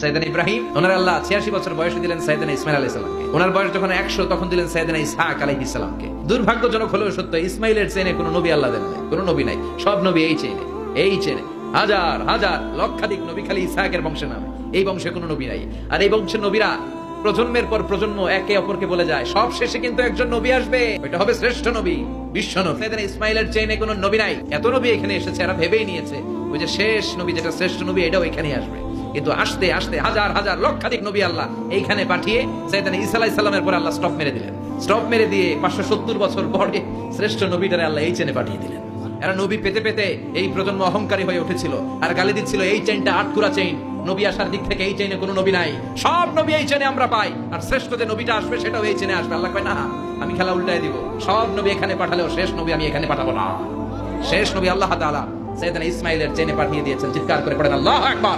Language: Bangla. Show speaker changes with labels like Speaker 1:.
Speaker 1: সাইয়েদনা ইব্রাহিম ওনার আল্লাহ 86 বছর বয়সে দিলেন সাইয়েদনা ইসমাইল আলাইহিস সালামকে। ওনার বয়স যখন 100 তখন দিলেন সাইয়েদনা ইসহাক আলাইহিস সালামকে। দুর্ভাগ্যজনক হলেও সত্য, ইসমাইলের চেনে কোনো নবী আল্লাহ দেন নাই, কোনো নবী নাই। সব নবী এই চেনে হাজার হাজার লক্ষাধিক নবী খালি ইসহাকের বংশে নামে। এই বংশে কোনো নবী নাই। আর এই বংশের নবীরা প্রজন্মের পর প্রজন্ম একে অপরকে বলে যায়, সব শেষে কিন্তু একজন নবী আসবে, ওইটা হবে শ্রেষ্ঠ নবী, বিশ্ব নবী। সাইয়েদনা ইসমাইলের চেনে কোনো নবী নাই। এত নবী এখানে এসেছে, এরা ভেবেই নিয়েছে ওই যে শেষ নবী, যেটা শ্রেষ্ঠ নবী, এটাও এখানেই আসবে। কিন্তু আস্তে আস্তে হাজার হাজার লক্ষাধিক নবী আল্লাহ এইখানে পাঠিয়ে সাইয়েদনা ঈসা আলাইহিস সালামের পরে আল্লাহ স্টপ মেরে দিলেন। স্টপ মেরে দিয়ে 570 বছর পরে শ্রেষ্ঠ নবীটারে আল্লাহ এই চেনে পাঠিয়ে দিলেন। এরা নবী পেতে পেতে এই প্রজন্ম অহংকারী হয়ে উঠেছিল আর গালি দিচ্ছিল, এই চেইনটা আটকুরা চেইন, নবী আসার দিক থেকে এই চেইনে কোনো নবী নাই, সব নবী এই চেইনে আমরা পাই, আর শ্রেষ্ঠ যে নবীটা আসবে সেটাও এই চেইনে আসবে। আল্লাহ কয় না, আমি খেলা উল্টায় দিব, সব নবী এখানে পাঠালেও শেষ নবী আমি এখানে পাঠাবো না। শেষ নবী আল্লাহ তাআলা সাইয়েদনা ইসমাইলের চেইনে পাঠিয়ে দিয়েছেন। চিৎকার করে পড়েন আল্লাহু আকবার।